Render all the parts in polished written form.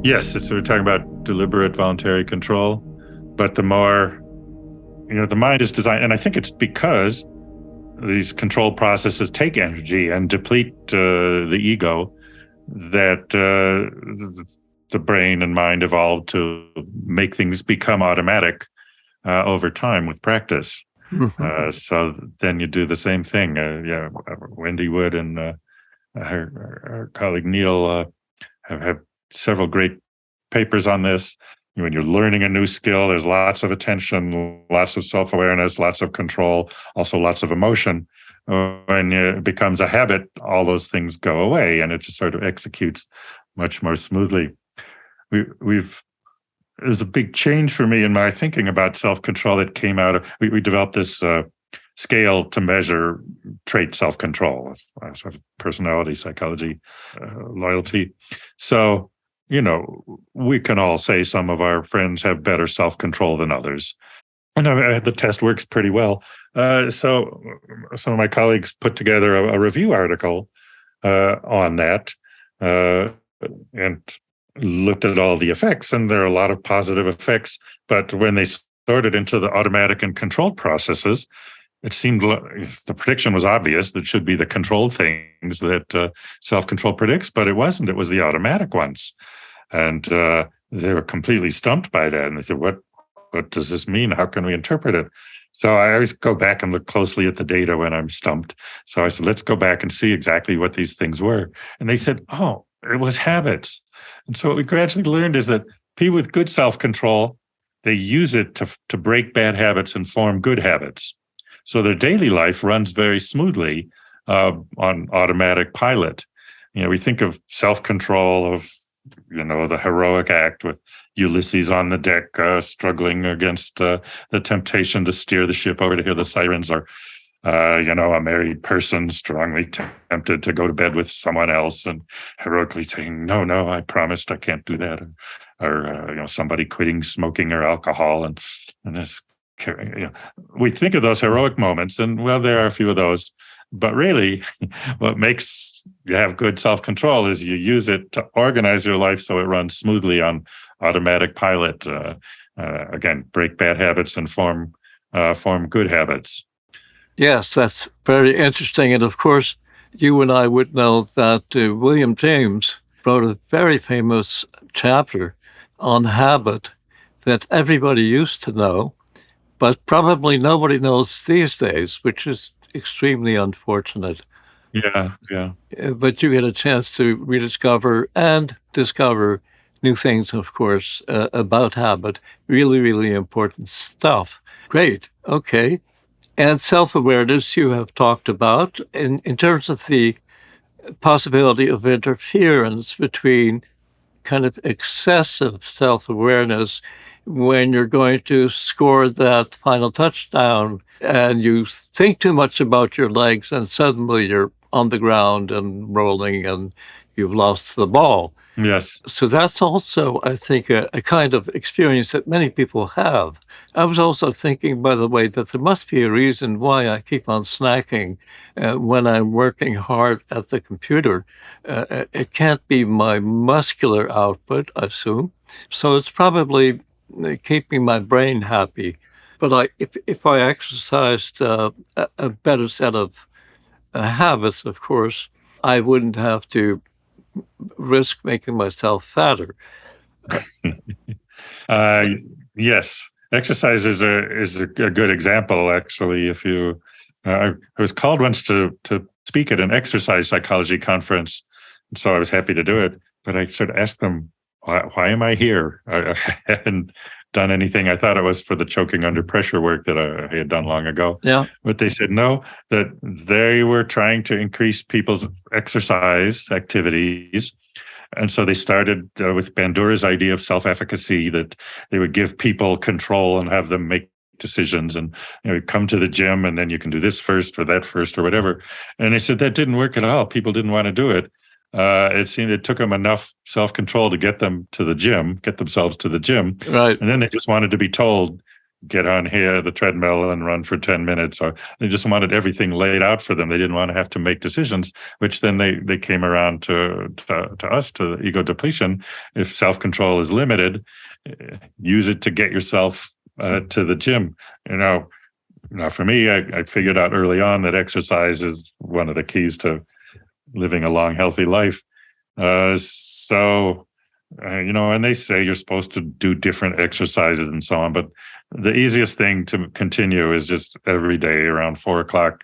Yes, we're talking about deliberate voluntary control, but the more, the mind is designed, and I think it's because these control processes take energy and deplete the ego that the brain and mind evolved to make things become automatic over time with practice. So then you do the same thing. Wendy Wood and her colleague Neil have several great papers on this. When you're learning a new skill, there's lots of attention, lots of self-awareness, lots of control, also lots of emotion. When it becomes a habit, all those things go away and it just sort of executes much more smoothly. There's a big change for me in my thinking about self-control that came out of, we developed this scale to measure trait self-control, sort of personality, psychology, loyalty. So, we can all say some of our friends have better self-control than others. And the test works pretty well. So some of my colleagues put together a review article on that and looked at all the effects, and there are a lot of positive effects. But when they sorted into the automatic and controlled processes, it seemed the prediction was obvious. That should be the controlled things that self-control predicts, but it wasn't. It was the automatic ones. And they were completely stumped by that. And they said, what does this mean? How can we interpret it? So I always go back and look closely at the data when I'm stumped. So I said, let's go back and see exactly what these things were. And they said, oh, it was habits. And so what we gradually learned is that people with good self-control, they use it to break bad habits and form good habits. So their daily life runs very smoothly on automatic pilot. We think of self-control of, the heroic act with Ulysses on the deck, struggling against the temptation to steer the ship over to hear the sirens, or, a married person strongly tempted to go to bed with someone else and heroically saying, no, I promised I can't do that. Or somebody quitting smoking or alcohol. And this, we think of those heroic moments, and well, there are a few of those. But really, what makes you have good self-control is you use it to organize your life so it runs smoothly on automatic pilot. Again, break bad habits and form good habits. Yes, that's very interesting. And of course, you and I would know that William James wrote a very famous chapter on habit that everybody used to know, but probably nobody knows these days, which is extremely unfortunate. Yeah. But you get a chance to rediscover and discover new things, of course, about habit. Really, really important stuff. Great. Okay. And self-awareness you have talked about in terms of the possibility of interference between kind of excessive self-awareness when you're going to score that final touchdown and you think too much about your legs and suddenly you're on the ground and rolling and you've lost the ball. Yes. So that's also, I think, a kind of experience that many people have. I was also thinking, by the way, that there must be a reason why I keep on snacking when I'm working hard at the computer. It can't be my muscular output, I assume. So it's probably keeping my brain happy. But if I exercised a better set of habits, of course, I wouldn't have to risk making myself fatter. Yes, exercise is a good example. Actually, if you, I was called once to speak at an exercise psychology conference, and so I was happy to do it. But I sort of asked them, why am I here? I hadn't done anything. I thought it was for the choking under pressure work that I had done long ago. Yeah. But they said no, that they were trying to increase people's exercise activities. And so they started with Bandura's idea of self-efficacy, that they would give people control and have them make decisions, and come to the gym and then you can do this first or that first or whatever. And they said that didn't work at all. People didn't want to do it. It seemed it took them enough self-control to get themselves to the gym. Right. And then they just wanted to be told, get on here the treadmill and run for 10 minutes, or they just wanted everything laid out for them. They didn't want to have to make decisions, which then they came around to us, to ego depletion. If self-control is limited, use it to get yourself to the gym. Now for me, I figured out early on that exercise is one of the keys to living a long, healthy life. And they say you're supposed to do different exercises and so on, but the easiest thing to continue is just every day around 4 o'clock.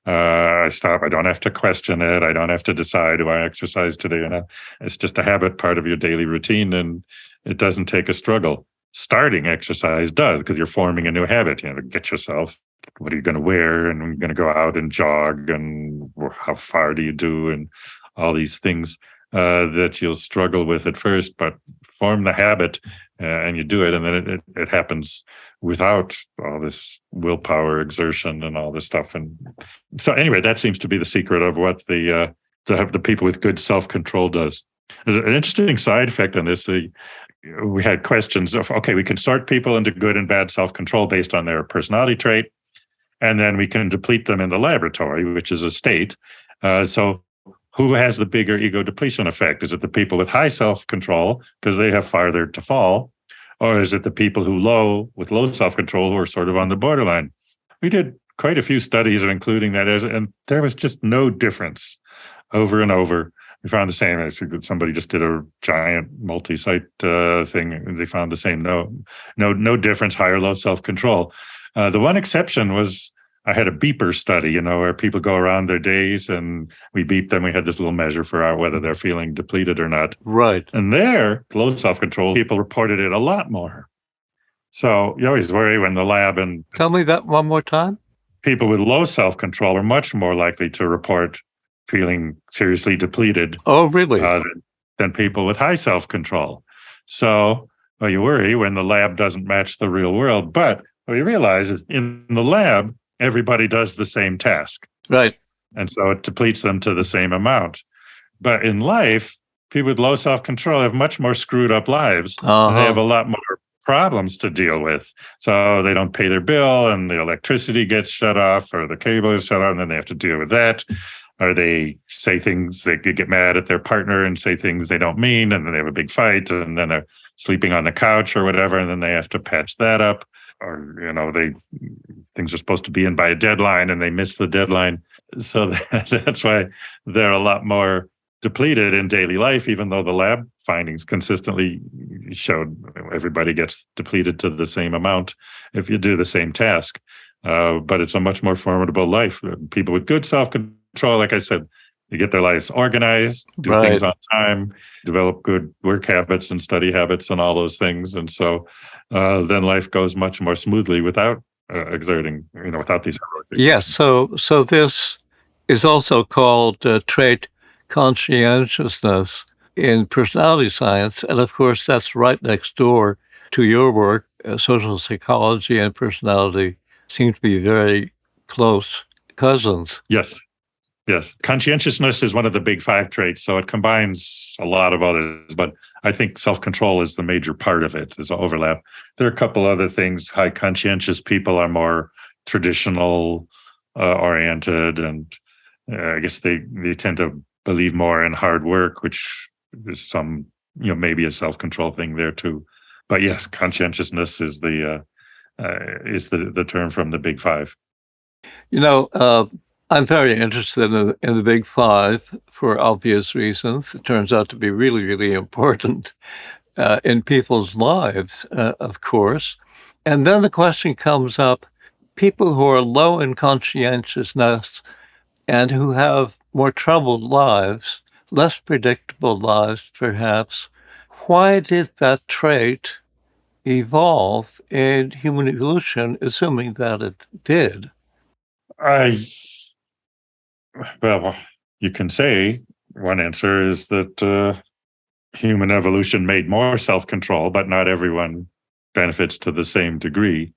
I stop. I don't have to question it. I don't have to decide, do I exercise today or not? It's just a habit, part of your daily routine, and it doesn't take a struggle. Starting exercise does, because you're forming a new habit. To get yourself, what are you going to wear, and you're going to go out and jog, and how far do you do, and all these things that you'll struggle with at first, but form the habit, and you do it, and then it happens without all this willpower exertion and all this stuff. And so anyway, that seems to be the secret of what the people with good self-control does. There's an interesting side effect on this. We had questions of, okay, we can sort people into good and bad self-control based on their personality trait, and then we can deplete them in the laboratory, which is a state. So who has the bigger ego depletion effect? Is it the people with high self-control because they have farther to fall? Or is it the people with low self-control who are sort of on the borderline? We did quite a few studies of including that, and there was just no difference over and over. We found the same. Somebody just did a giant multi-site thing, and they found the same. No difference, high or low self-control. The one exception was, I had a beeper study, where people go around their days and we beep them. We had this little measure for whether they're feeling depleted or not. Right. And there, low self-control people reported it a lot more. So you always worry when the lab and... Tell me that one more time. People with low self-control are much more likely to report feeling seriously depleted. Oh, really? Than people with high self-control. So you worry when the lab doesn't match the real world. But what you realize is in the lab, everybody does the same task. Right. And so it depletes them to the same amount. But in life, people with low self-control have much more screwed up lives. And they have a lot more problems to deal with. So they don't pay their bill, and the electricity gets shut off, or the cable is shut off, and then they have to deal with that. Or they say things, they get mad at their partner and say things they don't mean, and then they have a big fight, and then they're sleeping on the couch or whatever, and then they have to patch that up. Or, things are supposed to be in by a deadline and they miss the deadline. So that's why they're a lot more depleted in daily life, even though the lab findings consistently showed everybody gets depleted to the same amount if you do the same task. But it's a much more formidable life. People with good self-control, like I said, they get their lives organized, do things on time, develop good work habits and study habits and all those things. And so then life goes much more smoothly without exerting, without these heroic things. Yes. So this is also called trait conscientiousness in personality science. And of course, that's right next door to your work. Social psychology and personality seem to be very close cousins. Yes. Conscientiousness is one of the big 5 traits, so it combines a lot of others, but I think self-control is the major part of it. There's an overlap. There are a couple other things. High conscientious people are more traditional oriented, and I guess they tend to believe more in hard work, which is some, maybe a self-control thing there too. But yes, conscientiousness is the term from the big 5. I'm very interested in the big 5 for obvious reasons. It turns out to be really, really important in people's lives, of course. And then the question comes up, people who are low in conscientiousness and who have more troubled lives, less predictable lives perhaps, why did that trait evolve in human evolution, assuming that it did? Well, you can say one answer is that human evolution made more self-control, but not everyone benefits to the same degree.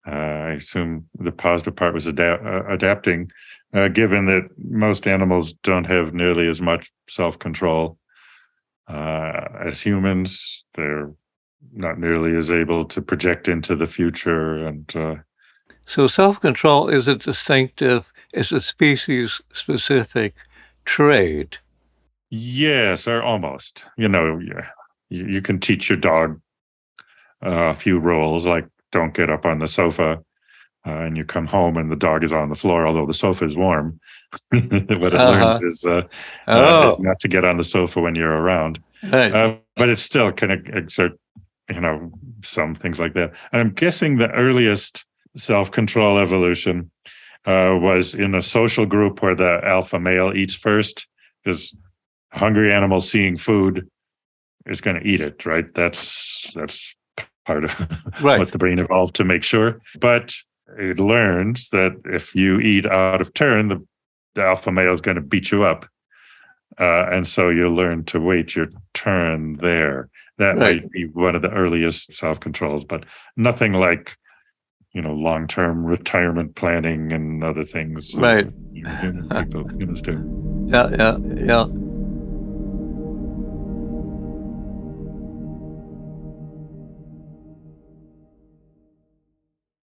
I assume the positive part was adapting, given that most animals don't have nearly as much self-control as humans. They're not nearly as able to project into the future. And So self-control is a species-specific trait. yes, or almost. You can teach your dog a few rules, like don't get up on the sofa, and you come home and the dog is on the floor, although the sofa is warm. What it learns Uh-huh. is Oh, not to get on the sofa when you're around. right. But it still can exert, some things like that. I'm guessing the earliest self-control evolution was in a social group where the alpha male eats first, because a hungry animal seeing food is going to eat it, right? That's part of Right. what the brain evolved to make sure. But it learns that if you eat out of turn, the alpha male is going to beat you up. And so you learn to wait your turn there. That Right. might be one of the earliest self-controls, but nothing like, long-term retirement planning and other things Right. humans do. Yeah, yeah, yeah.